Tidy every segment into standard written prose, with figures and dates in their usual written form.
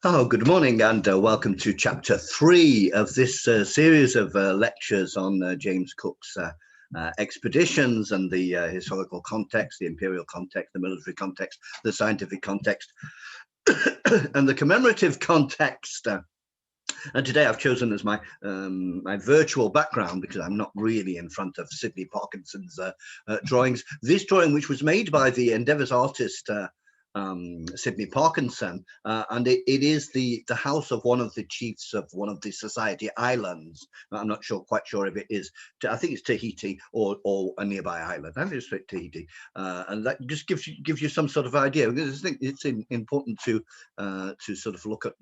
Oh, good morning and welcome to chapter 3 of this series of lectures on James Cook's expeditions and the historical context, the imperial context, the military context, the scientific context, and the commemorative context. And today I've chosen as my virtual background, because I'm not really in front of Sydney Parkinson's drawings, this drawing, which was made by the Endeavours artist Sydney Parkinson, and it is the house of one of the chiefs of one of the Society Islands. I'm not quite sure if it is, I think it's Tahiti or a nearby island. I think it's Tahiti, and that just gives you some sort of idea. Because I think it's important to sort of look at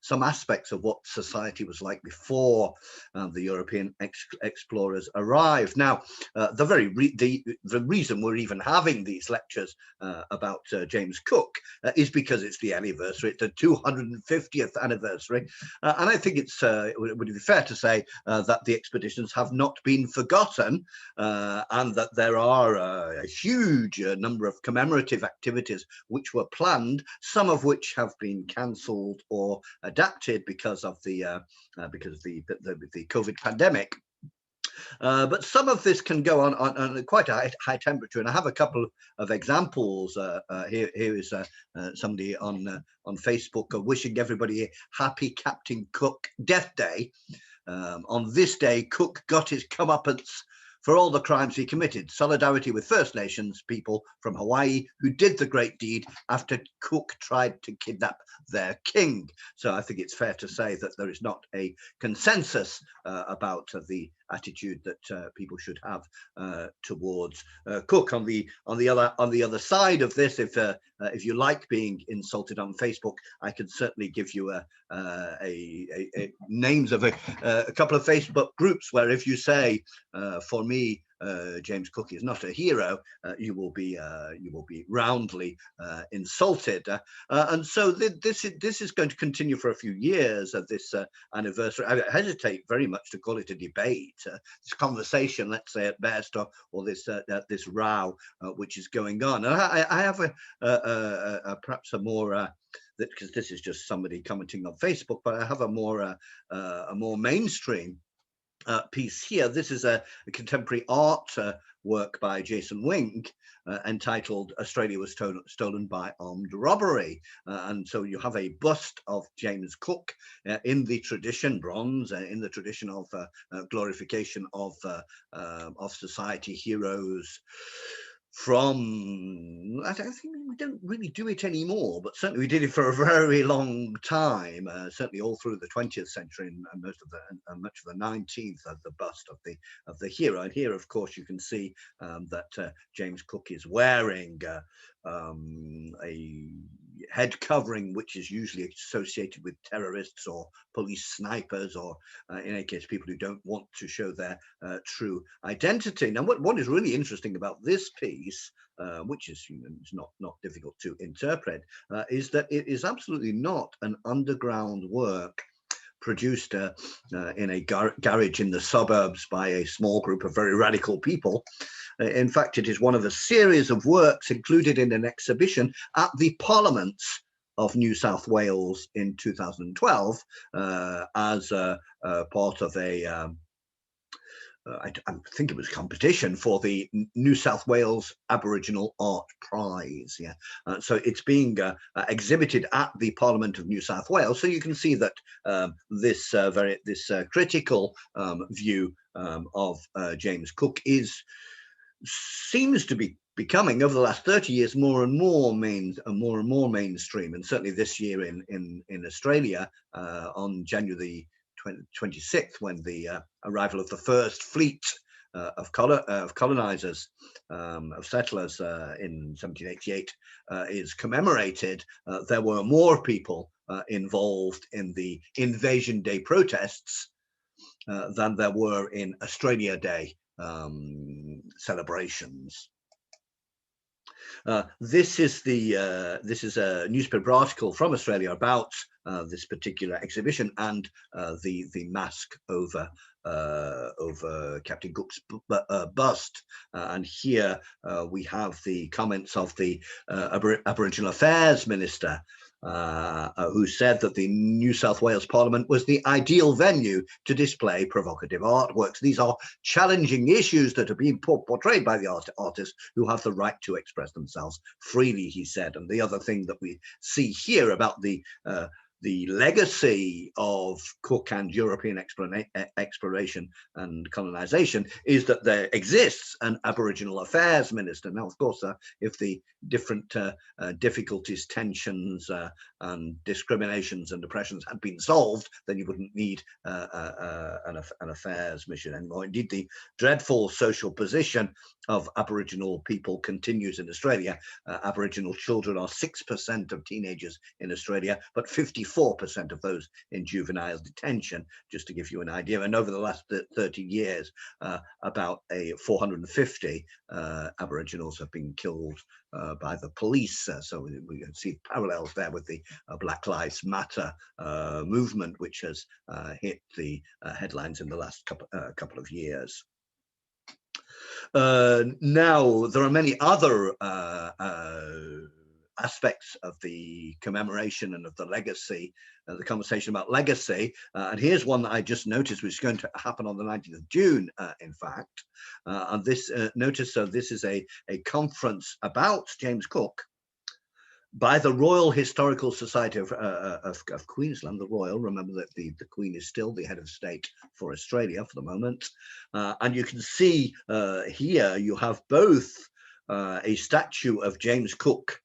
some aspects of what society was like before the European explorers arrived. Now, the reason we're even having these lectures about James Cook is because it's the anniversary, it's the 250th anniversary, and I think it would be fair to say that the expeditions have not been forgotten, and that there are a huge number of commemorative activities which were planned, some of which have been cancelled or adapted because of the COVID pandemic. But some of this can go on quite a high temperature, and I have a couple of examples. Here is somebody on Facebook wishing everybody a happy Captain Cook Death Day. On this day, Cook got his comeuppance for all the crimes he committed. Solidarity with First Nations people from Hawaii who did the great deed after Cook tried to kidnap their king. So I think it's fair to say that there is not a consensus about the attitude that people should have towards Cook. On the other side of this, if you like being insulted on Facebook, I can certainly give you names of a couple of Facebook groups where if you say, for me, James Cook is not a hero, you will be roundly insulted, and so this is going to continue for a few years of this anniversary. I hesitate very much to call it a debate, this conversation, let's say at best, or this row which is going on. And I have perhaps a more because this is just somebody commenting on Facebook, but I have a more mainstream piece here. This is a contemporary art work by Jason Wing entitled "Australia was stolen by armed robbery," and so you have a bust of James Cook in the tradition, bronze, in the tradition of glorification of society heroes from, I don't think we don't really do it anymore, but certainly we did it for a very long time, certainly all through the 20th century and much of the 19th, the bust of the hero. And here, of course, you can see that James Cook is wearing a head covering which is usually associated with terrorists or police snipers, or in any case people who don't want to show their true identity. Now what is really interesting about this piece, which is not difficult to interpret, is that it is absolutely not an underground work produced in a garage in the suburbs by a small group of very radical people. In fact, it is one of a series of works included in an exhibition at the Parliaments of New South Wales in 2012 as part of I think it was a competition for the New South Wales Aboriginal Art Prize. Yeah, so it's being exhibited at the Parliament of New South Wales. So you can see that this critical view of James Cook seems to be becoming, over the last 30 years, more and more mainstream. And certainly this year in Australia, on January 26th, when the arrival of the first fleet of colonizers, of settlers in 1788 is commemorated, there were more people involved in the Invasion Day protests than there were in Australia Day celebrations. This is a newspaper article from Australia about this particular exhibition and the mask over Captain Cook's bust. And here we have the comments of the Aboriginal Affairs Minister who said that the New South Wales Parliament was the ideal venue to display provocative artworks. These are challenging issues that are being portrayed by the artists who have the right to express themselves freely, he said. And the other thing that we see here about the legacy of Cook and European exploration and colonization is that there exists an Aboriginal Affairs Minister. Now, of course, if the different difficulties, tensions, and discriminations and oppressions had been solved, then you wouldn't need an affairs mission anymore. Indeed, the dreadful social position of Aboriginal people continues in Australia. Aboriginal children are 6% of teenagers in Australia, but 54% of those in juvenile detention, just to give you an idea. And over the last 30 years, about 450 Aboriginals have been killed by the police. So we can see parallels there with the Black Lives Matter movement, which has hit the headlines in the last couple of years. Now, there are many other aspects of the commemoration and of the legacy, the conversation about legacy. And here's one that I just noticed, which is going to happen on the 19th of June, in fact. And this, notice, so this is a conference about James Cook by the Royal Historical Society of Queensland, the Royal. Remember that the Queen is still the head of state for Australia for the moment. And you can see here you have both a statue of James Cook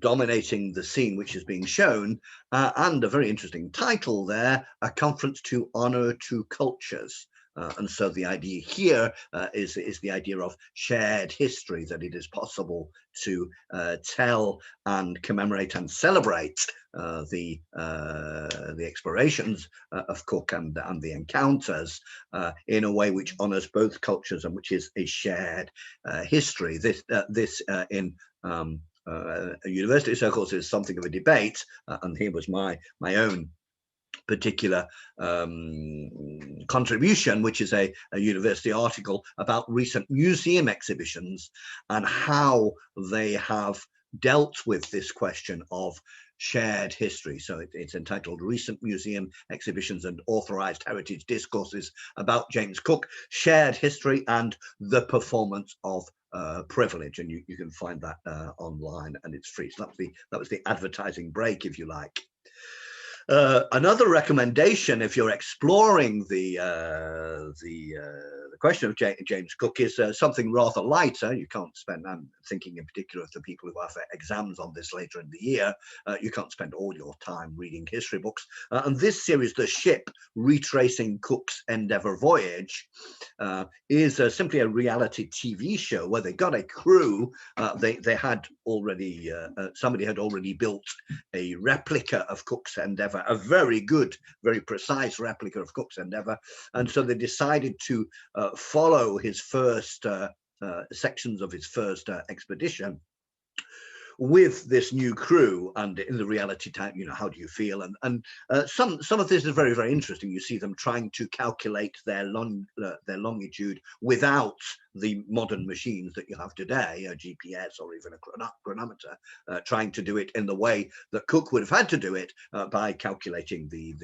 dominating the scene which is being shown, and a very interesting title there, A Conference to Honour Two Cultures. And so the idea here is the idea of shared history, that it is possible to tell and commemorate and celebrate the explorations of Cook and the encounters in a way which honours both cultures and which is a shared history. This in university circles is something of a debate, and here was my own particular contribution, which is a university article about recent museum exhibitions and how they have dealt with this question of shared history. So it's entitled Recent Museum Exhibitions and Authorized Heritage Discourses about James Cook, Shared History and the Performance of Privilege. And you can find that online, and it's free. So that was the advertising break, if you like. Another recommendation, if you're exploring the question of James Cook, is something rather lighter. You can't spend, I'm thinking in particular of the people who have exams on this later in the year, you can't spend all your time reading history books. And this series, The Ship, Retracing Cook's Endeavour Voyage, is simply a reality TV show where they got a crew. They had already, somebody had already built a replica of Cook's Endeavour, a very good, very precise replica of Cook's Endeavour. And so they decided to follow his first sections of his first expedition with this new crew. And in the reality time, you know, how do you feel? And some of this is very, very interesting. You see them trying to calculate their longitude without the modern machines that you have today, a GPS or even a chronometer, trying to do it in the way that Cook would have had to do it by calculating the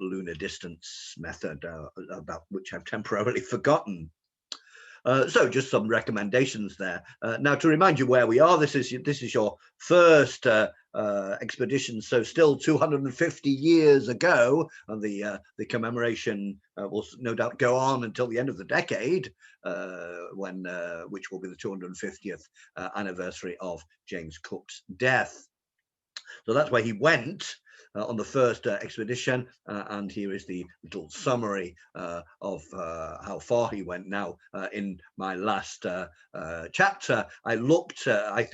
lunar distance method, about which I've temporarily forgotten. So just some recommendations there. Now, to remind you where we are, this is your first expedition, so still 250 years ago, and the commemoration will no doubt go on until the end of the decade, which will be the 250th anniversary of James Cook's death. So that's where he went on the first expedition, and here is the little summary of how far he went. Now, in my last chapter, I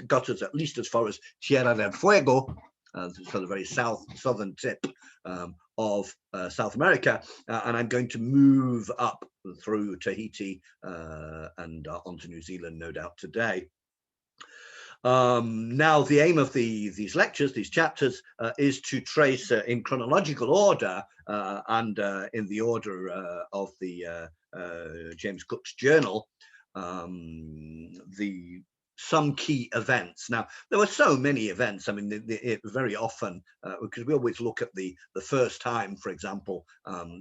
got us at least as far as Tierra del Fuego, so the very southern tip of South America, and I'm going to move up through Tahiti and onto New Zealand, no doubt, today. Now, the aim of these lectures, these chapters, is to trace in chronological order and in the order of the James Cook's journal, the some key events. Now, there were so many events. I mean, it very often, because we always look at the first time, for example,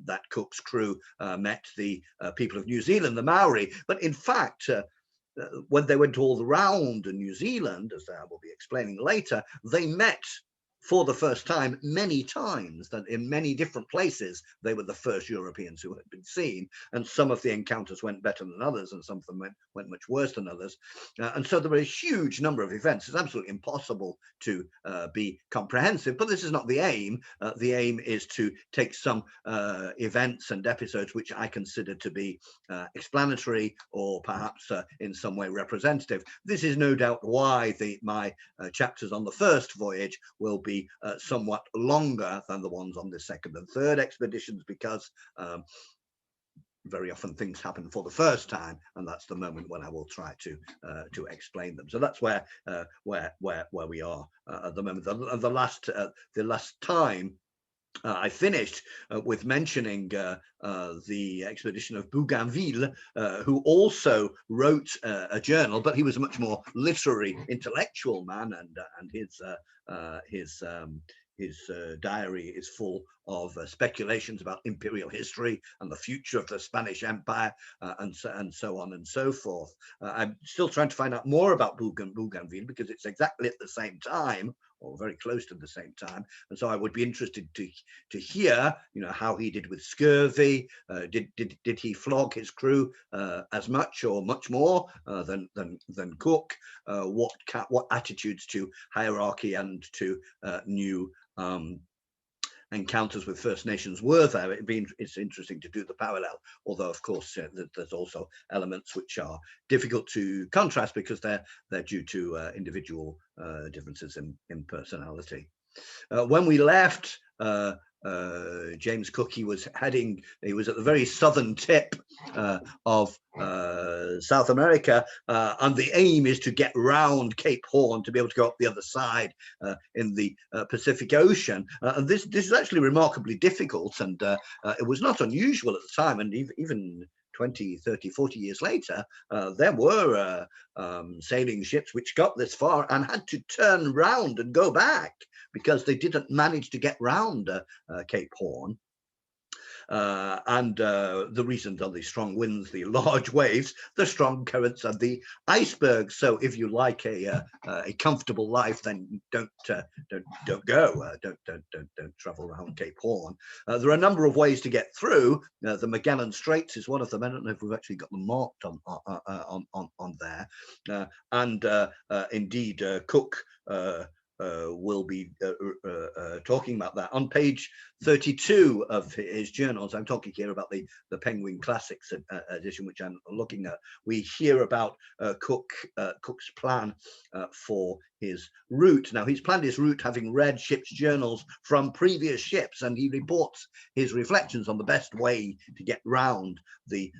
that Cook's crew met the people of New Zealand, the Maori. But in fact, when they went all around New Zealand, as I will be explaining later, they met for the first time many times, that in many different places they were the first Europeans who had been seen, and some of the encounters went better than others and some of them went much worse than others, and so there were a huge number of events. It's absolutely impossible to be comprehensive, but this is not the aim. The aim is to take some events and episodes which I consider to be explanatory or perhaps in some way representative. This is no doubt why my chapters on the first voyage will be somewhat longer than the ones on the second and third expeditions, because very often things happen for the first time, and that's the moment when I will try to explain them. So that's where we are at the moment. The last time I finished with mentioning the expedition of Bougainville, who also wrote a journal, but he was a much more literary, intellectual man, and his diary is full of speculations about imperial history and the future of the Spanish Empire, and so on and so forth. I'm still trying to find out more about Bougainville, because it's exactly at the same time, or very close to the same time, and so I would be interested to hear, how he did with scurvy. Did he flog his crew as much or much more than Cook? What attitudes to hierarchy and to new encounters with First Nations were there? It's interesting to do the parallel, although of course there's also elements which are difficult to contrast because they're due to individual differences in personality. When we left James Cook, he was at the very southern tip of South America, and the aim is to get round Cape Horn to be able to go up the other side in the Pacific Ocean. And this is actually remarkably difficult, and it was not unusual at the time, and even 20, 30, 40 years later, there were sailing ships which got this far and had to turn round and go back because they didn't manage to get round Cape Horn. And the reasons are the strong winds, the large waves, the strong currents, and the icebergs. So if you like a comfortable life, then don't go. Don't travel around Cape Horn. There are a number of ways to get through. The Mcgellan Straits is one of them. I don't know if we've actually got them marked on there. And indeed, Cook will be talking about that. On page 32 of his journals, I'm talking here about the Penguin Classics edition, which I'm looking at. We hear about Cook's plan for his route. Now, he's planned his route having read ship's journals from previous ships, and he reports his reflections on the best way to get round the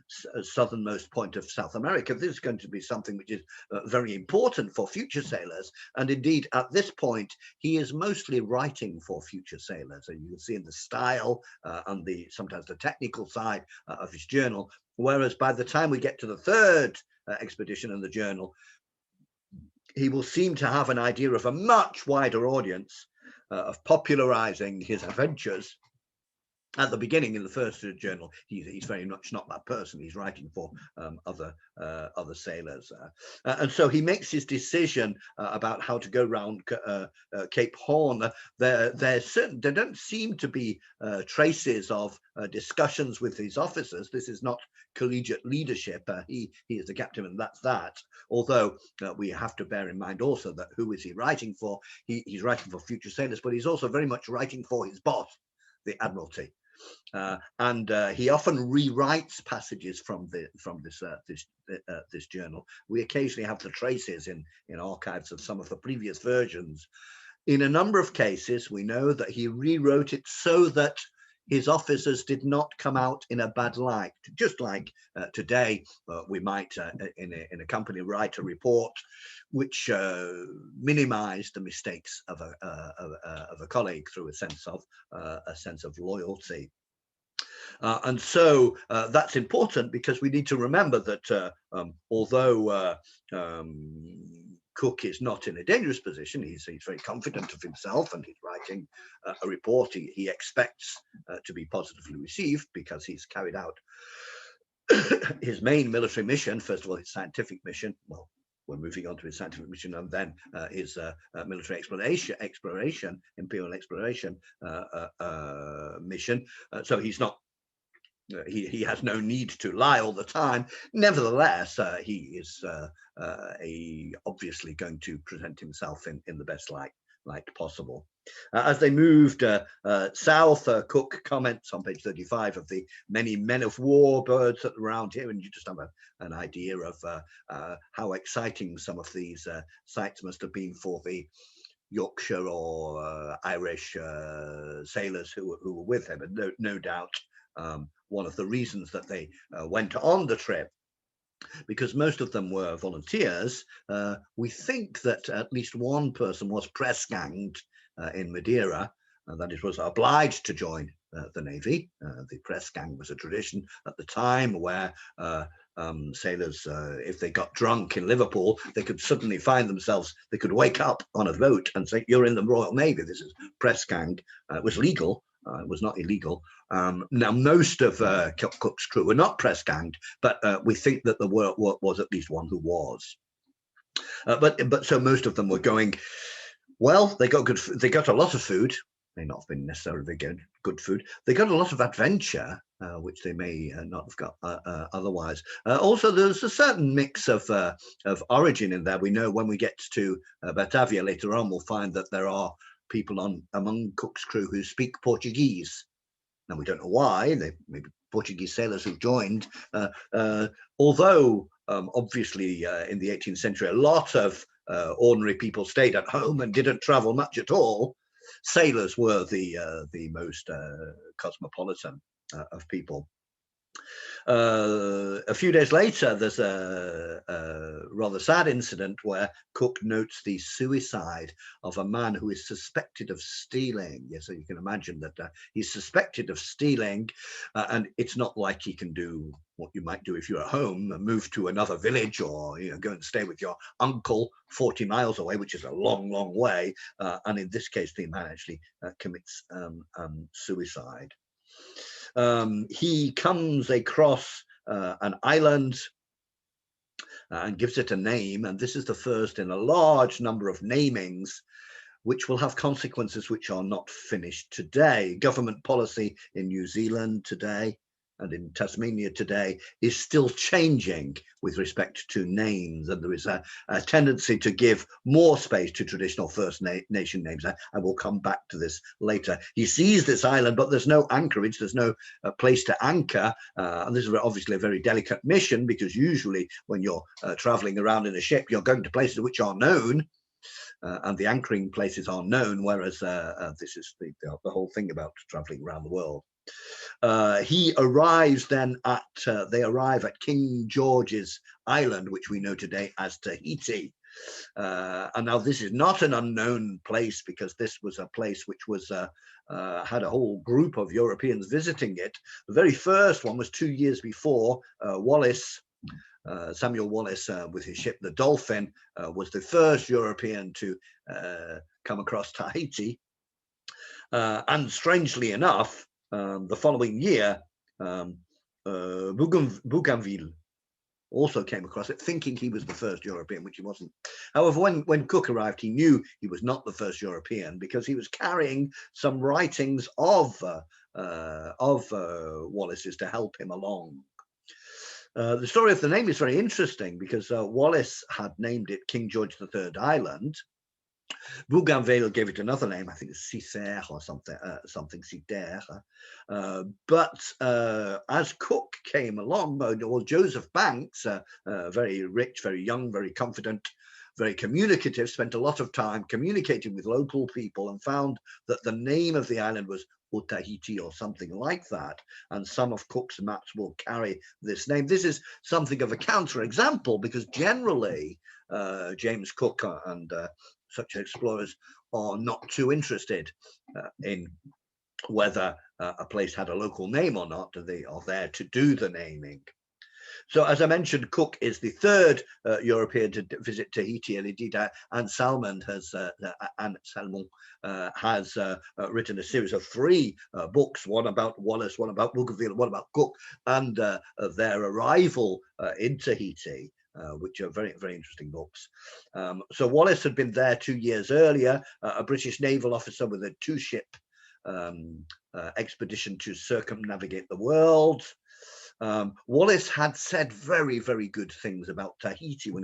southernmost point of South America. This is going to be something which is very important for future sailors, and indeed at this point he is mostly writing for future sailors, and you can see in the style and sometimes the technical side of his journal, whereas by the time we get to the third expedition in the journal, he will seem to have an idea of a much wider audience, of popularizing his adventures. At the beginning, in the first journal, he's very much not that person. He's writing for other sailors, and so he makes his decision about how to go round Cape Horn. There don't seem to be traces of discussions with his officers. This is not collegiate leadership. He is the captain, and that's that. Although we have to bear in mind also that who is he writing for? He's writing for future sailors, but he's also very much writing for his boss, the Admiralty. And he often rewrites passages from this journal. We occasionally have the traces in archives of some of the previous versions. In a number of cases, we know that he rewrote it so that his officers did not come out in a bad light. Just like today, we might in a company write a report which minimized the mistakes of a colleague through a sense of loyalty. And so that's important, because we need to remember that although Cook is not in a dangerous position, he's very confident of himself, and he's writing a report he expects to be positively received, because he's carried out his main military mission. First of all, his scientific mission. Well, we're moving on to his scientific mission, and then his military exploration, imperial exploration mission. So he's not. He has no need to lie all the time. Nevertheless, he is obviously going to present himself in the best light possible. As they moved south, Cook comments on page 35 of the many men of war birds that are around here, and you just have an idea of how exciting some of these sights must have been for the Yorkshire or Irish sailors who were with him, and no doubt one of the reasons that they went on the trip, because most of them were volunteers. We think that at least one person was press ganged in Madeira, that it was obliged to join the Navy. The press gang was a tradition at the time where sailors, if they got drunk in Liverpool, they could suddenly find themselves, they could wake up on a boat and say, "You're in the Royal Navy, this is press gang." It was legal. It was not illegal. Now, most of Cook's crew were not press ganged, but we think that there was at least one who was. But so most of them were going. Well, they got a lot of food. May not have been necessarily very good food. They got a lot of adventure, which they may not have got otherwise. Also, there's a certain mix of origin in there. We know when we get to Batavia later on, we'll find that there are people among Cook's crew who speak Portuguese. Now, we don't know why. They maybe Portuguese sailors who joined. Although obviously in the 18th century, a lot of ordinary people stayed at home and didn't travel much at all. Sailors were the most cosmopolitan of people. A few days later, there's a rather sad incident where Cook notes the suicide of a man who is suspected of stealing. Yeah, so you can imagine that he's suspected of stealing, and it's not like he can do what you might do if you're at home, move to another village, or go and stay with your uncle 40 miles away, which is a long, long way. And in this case, the man actually commits suicide. He comes across an island and gives it a name, and this is the first in a large number of namings which will have consequences which are not finished today. Government policy in New Zealand today and in Tasmania today is still changing with respect to names, and there is a tendency to give more space to traditional First Nation names. I will come back to this later. He sees this island, but there's no anchorage, there's no place to anchor, and this is obviously a very delicate mission, because usually when you're traveling around in a ship, you're going to places which are known, and the anchoring places are known, whereas this is the whole thing about traveling around the world. He arrives then they arrive at King George's Island, which we know today as Tahiti. And now this is not an unknown place, because this was a place which was had a whole group of Europeans visiting it. The very first one was 2 years before. Samuel Wallis, with his ship, the Dolphin, was the first European to come across Tahiti. And strangely enough, the following year, Bougainville also came across it, thinking he was the first European, which he wasn't. However, when Cook arrived, he knew he was not the first European, because he was carrying some writings of Wallis's to help him along. The story of the name is very interesting, because Wallis had named it King George III Island. Bougainville gave it another name, I think it's Citer or something Citer. But as Cook came along, well, Joseph Banks, very rich, very young, very confident, very communicative, spent a lot of time communicating with local people, and found that the name of the island was Tahiti or something like that, and some of Cook's maps will carry this name. This is something of a counterexample, because generally James Cook and such explorers are not too interested in whether a place had a local name or not, and they are there to do the naming. So, as I mentioned, Cook is the third European to visit Tahiti, and indeed Anne Salmon has written a series of 3 books: one about Wallace, one about Bougainville, one about Cook, and their arrival in Tahiti. Which are very, very interesting books. So Wallace had been there 2 years earlier, a British naval officer with a 2-ship expedition to circumnavigate the world. Wallace had said very, very good things about Tahiti when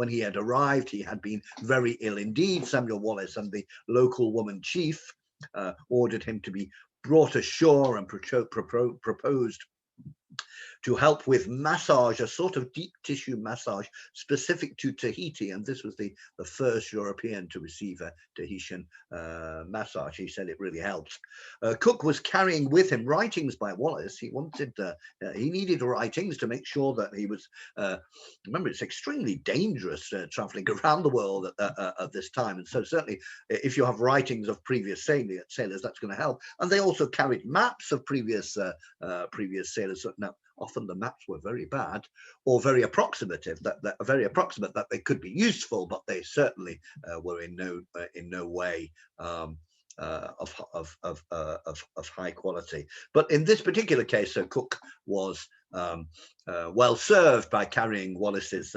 he had arrived. He had been very ill indeed. Samuel Wallace and the local woman chief ordered him to be brought ashore and proposed to help with massage, a sort of deep tissue massage specific to Tahiti. And this was the first European to receive a Tahitian massage. He said it really helped. Cook was carrying with him writings by Wallace. He wanted, he needed writings to make sure that he was, remember, it's extremely dangerous traveling around the world at this time. And so certainly if you have writings of previous sailors, that's going to help. And they also carried maps of previous sailors. So now, often the maps were very bad or very approximative, that they could be useful, but they certainly were in no way of high quality. But in this particular case, Cook was well served by carrying Wallace's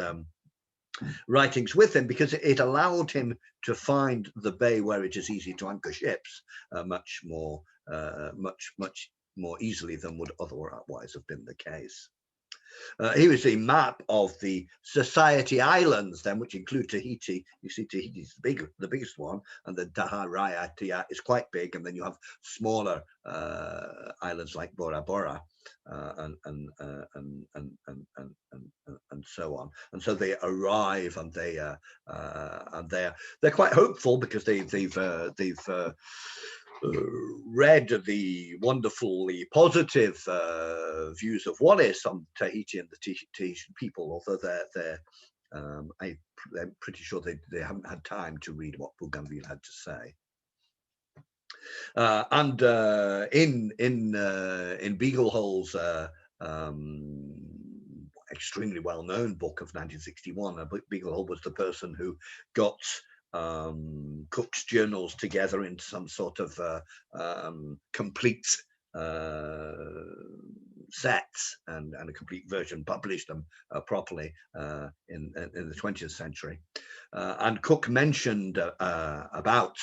writings with him, because it allowed him to find the bay where it is easy to anchor ships much more easily than would otherwise have been the case. Here is a map of the Society Islands, then, which include Tahiti. You see, Tahiti is the biggest one, and then Taharaya is quite big, and then you have smaller islands like Bora Bora and so on. And so they arrive, and they're quite hopeful, because they've read the wonderfully positive views of Wallace on Tahiti and the Tahitian people, although I'm pretty sure they haven't had time to read what Bougainville had to say. And in Beaglehole's extremely well-known book of 1961, Beaglehole was the person who got Cook's journals together into some sort of complete sets and a complete version, published them properly in the 20th century. And Cook mentioned about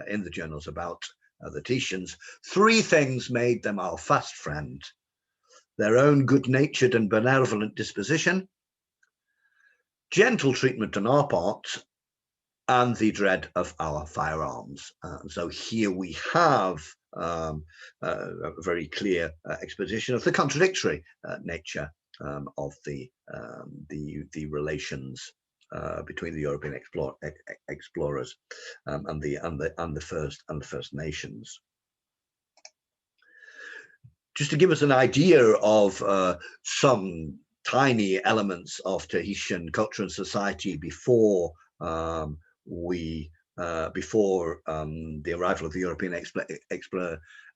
in the journals about the Tahitians, 3 things made them our fast friend: their own good-natured and benevolent disposition, gentle treatment on our part, and the dread of our firearms. And so here we have a very clear exposition of the contradictory nature of the relations between the European explorers and the First Nations. Just to give us an idea of some tiny elements of Tahitian culture and society before the arrival of the European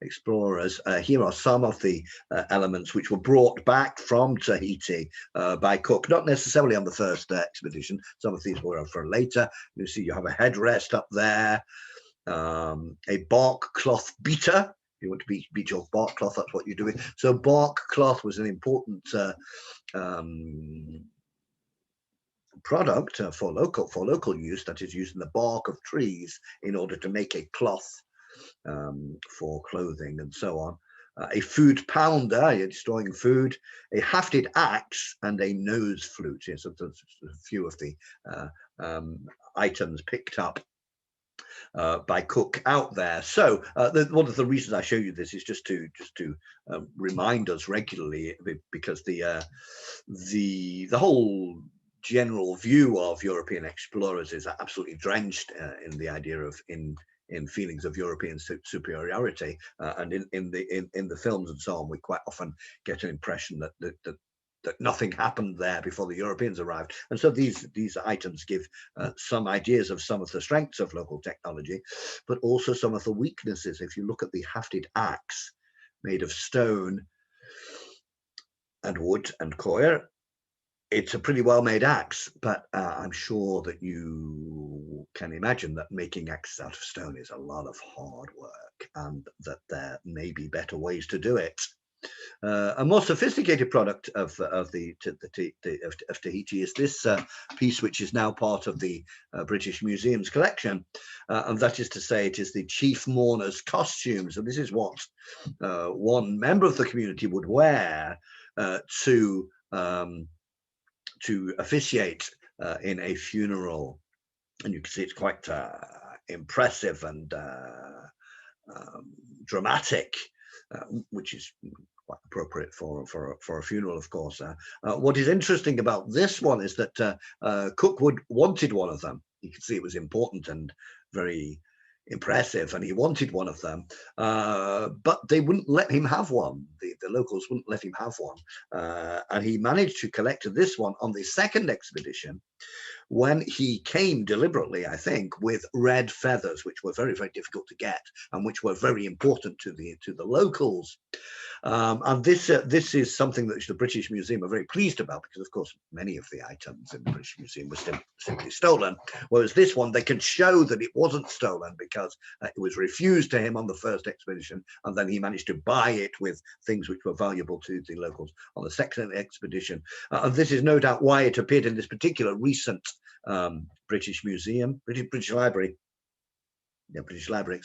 explorers, here are some of the elements which were brought back from Tahiti by Cook, not necessarily on the first expedition. Some of these were for later. You see, you have a headrest up there, a bark cloth beater. If you want to beat your bark cloth, that's what you're doing. So bark cloth was an important product for local use, that is using the bark of trees in order to make a cloth for clothing and so on. A food pounder, you're destroying food, a hafted axe, and a nose flute. Yes, so there's a few of the items picked up by Cook out there. So one of the reasons I show you this is just to remind us regularly, because the whole general view of European explorers is absolutely drenched in the idea of in feelings of European superiority, and in the films and so on, we quite often get an impression that that nothing happened there before the Europeans arrived. And so these items give some ideas of some of the strengths of local technology, but also some of the weaknesses. If you look at the hafted axe made of stone and wood and coir, it's a pretty well made axe, but I'm sure that you can imagine that making axes out of stone is a lot of hard work, and that there may be better ways to do it. A more sophisticated product of Tahiti is this piece, which is now part of the British Museum's collection, and that is to say, it is the chief mourner's costume. So this is what one member of the community would wear to officiate in a funeral, and you can see it's quite impressive and dramatic, which is quite appropriate for a funeral, of course. What is interesting about this one is that Cook wanted one of them. You could see it was important and very impressive, and he wanted one of them, but they wouldn't let him have one. The locals wouldn't let him have one, and he managed to collect this one on the second expedition, when he came deliberately, I think, with red feathers, which were very, very difficult to get and which were very important to the locals. And this is something that the British Museum are very pleased about, because, of course, many of the items in the British Museum were simply stolen, whereas this one, they can show that it wasn't stolen because it was refused to him on the first expedition, and then he managed to buy it with things which were valuable to the locals on the second expedition. And this is no doubt why it appeared in this particular recent British Museum, British Library, British Library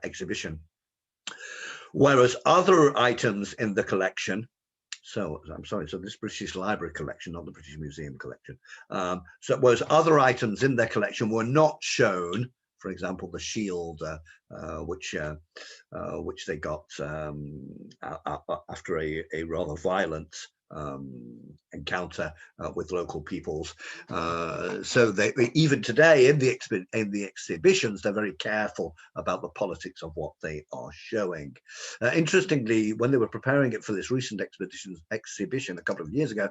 exhibition. Whereas other items in the collection, so I'm sorry, so this British Library collection, not the British Museum collection. So whereas other items in their collection were not shown, for example, the shield, which they got after a rather violent encounter with local peoples. So they even today in the exhibitions, they're very careful about the politics of what they are showing. Interestingly, when they were preparing it for this recent exhibition a couple of years ago,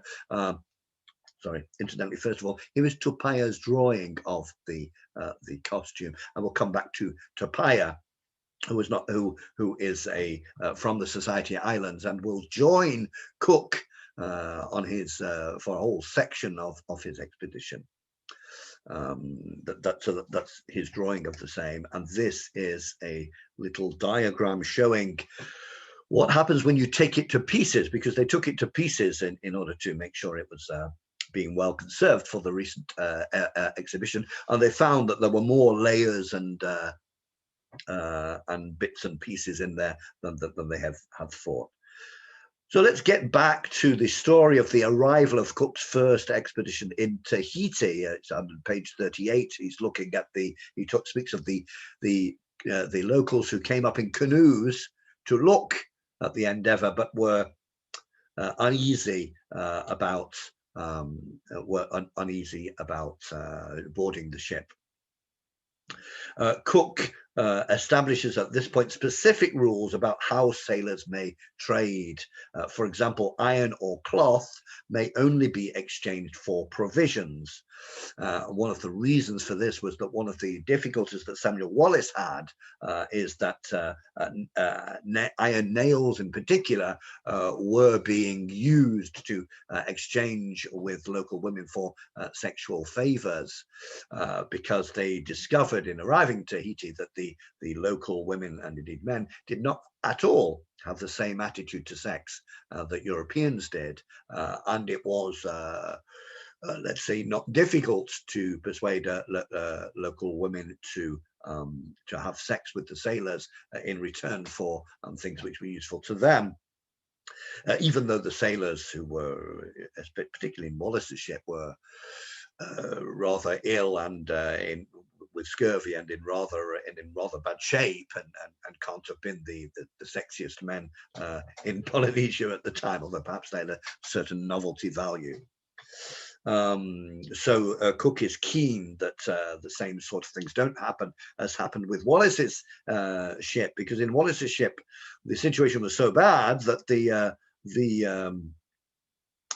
sorry, incidentally, first of all, here is Tupaya's drawing of the costume, and we'll come back to Tupaya, who is from the Society Islands, and will join Cook on his for a whole section of his expedition. That's his drawing of the same, and this is a little diagram showing what happens when you take it to pieces, because they took it to pieces in order to make sure it was being well conserved for the recent exhibition, and they found that there were more layers and bits and pieces in there than they have thought. So let's get back to the story of the arrival of Cook's first expedition in Tahiti. It's on page 38. He's looking at speaks of the locals who came up in canoes to look at the endeavor, but were uneasy about boarding the ship. Cook establishes at this point specific rules about how sailors may trade. For example, iron or cloth may only be exchanged for provisions. One of the reasons for this was that one of the difficulties that Samuel Wallis had is that iron nails in particular were being used to exchange with local women for sexual favors, because they discovered in arriving to Tahiti that the local women, and indeed men, did not at all have the same attitude to sex that Europeans did, and it was let's say not difficult to persuade local women to have sex with the sailors in return for things which were useful to them. Even though the sailors, who were particularly in Wallis's ship, were rather ill and with scurvy and in rather bad shape, and can't have been the sexiest men in Polynesia at the time, although perhaps they had a certain novelty value. So Cook is keen that the same sort of things don't happen as happened with Wallis's ship, because in Wallis's ship the situation was so bad that the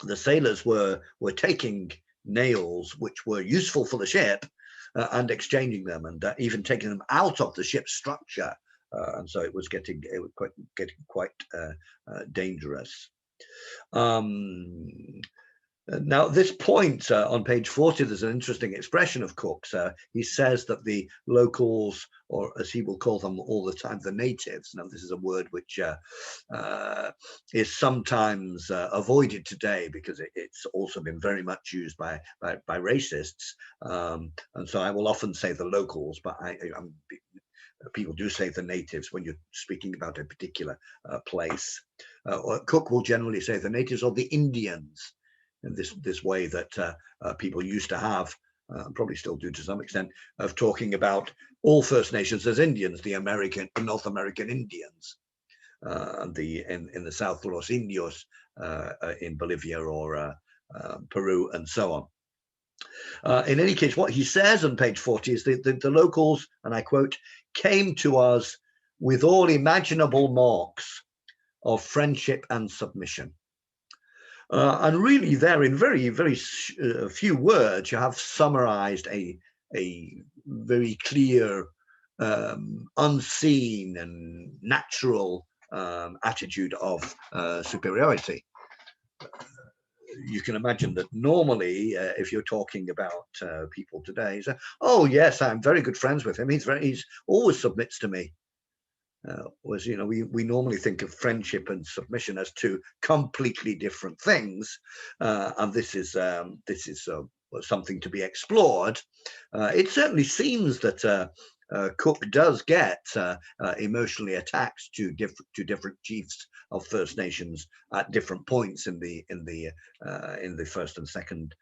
the sailors were taking nails which were useful for the ship and exchanging them, and even taking them out of the ship's structure, and so it was getting quite dangerous. Now, at this point on page 40, there's an interesting expression of Cook's. He says that the locals, or as he will call them all the time, the natives. Now, this is a word which is sometimes avoided today because it's also been very much used by racists. And so I will often say the locals, but people do say the natives when you're speaking about a particular place. Cook will generally say the natives or the Indians, in this way that people used to have, probably still do to some extent, of talking about all First Nations as Indians, the North American Indians, in the South, Los Indios in Bolivia or Peru, and so on. In any case, what he says on page 40 is the locals, and I quote, came to us with all imaginable marks of friendship and submission. And really there, in very, very few words, you have summarized a very clear, unseen and natural attitude of superiority. You can imagine that normally, if you're talking about people today, say, oh yes, I'm very good friends with him. He's always submits to me. Was, you know, we normally think of friendship and submission as two completely different things, and this is something to be explored. It certainly seems that Cook does get emotionally attached to different chiefs of First Nations at different points in the first and second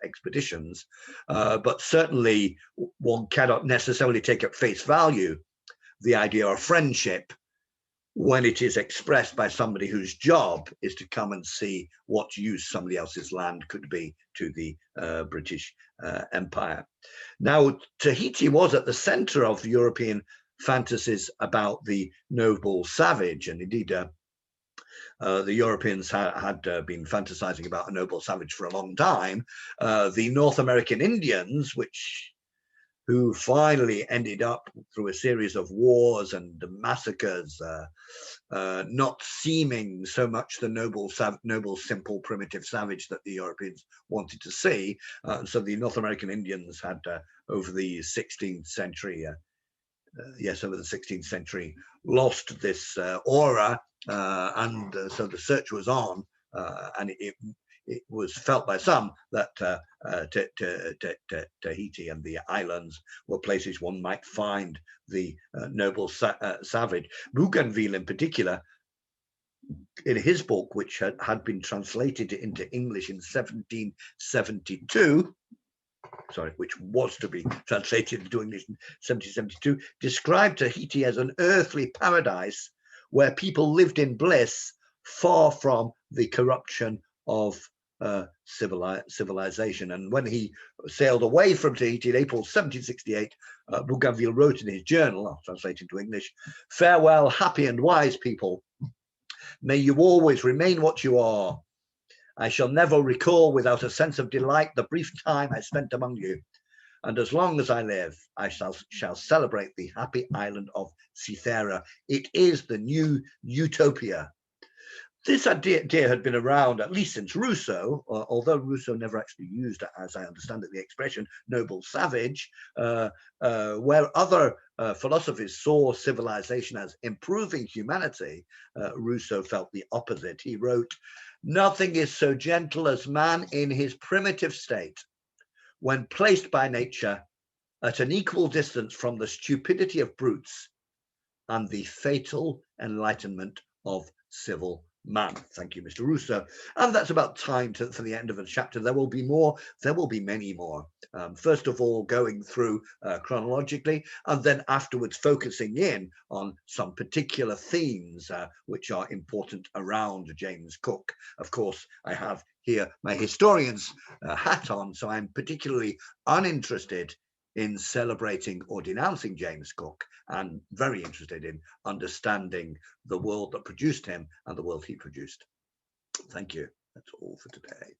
expeditions, but certainly one cannot necessarily take at face value the idea of friendship when it is expressed by somebody whose job is to come and see what use somebody else's land could be to the British Empire. Now, Tahiti was at the center of European fantasies about the noble savage, and indeed the Europeans had been fantasizing about a noble savage for a long time. The North American Indians, who finally ended up through a series of wars and massacres, not seeming so much the noble, simple, primitive savage that the Europeans wanted to see. So the North American Indians had, over the 16th century, over the 16th century, lost this aura, and so the search was on, and it was felt by some that Tahiti and the islands were places one might find the noble savage. Bougainville, in particular, in his book, which had been translated into English in 1772, which was to be translated into English in 1772, described Tahiti as an earthly paradise where people lived in bliss, far from the corruption of civilization. And when he sailed away from Tahiti in April 1768, Bougainville wrote in his journal, I'll translate into English, "Farewell, happy and wise people. May you always remain what you are. I shall never recall without a sense of delight the brief time I spent among you. And as long as I live, I shall celebrate the happy island of Cythera. It is the new Utopia." This idea had been around at least since Rousseau, although Rousseau never actually used, as I understand it, the expression noble savage, where other philosophers saw civilization as improving humanity. Rousseau felt the opposite. He wrote, "Nothing is so gentle as man in his primitive state, when placed by nature at an equal distance from the stupidity of brutes and the fatal enlightenment of civil man." Thank you, Mr. Rousseau. And that's about time for the end of the chapter. There will be more. There will be many more. First of all, going through chronologically, and then afterwards focusing in on some particular themes which are important around James Cook. Of course, I have here my historian's hat on, so I'm particularly uninterested in celebrating or denouncing James Cook, and very interested in understanding the world that produced him and the world he produced. Thank you. That's all for today.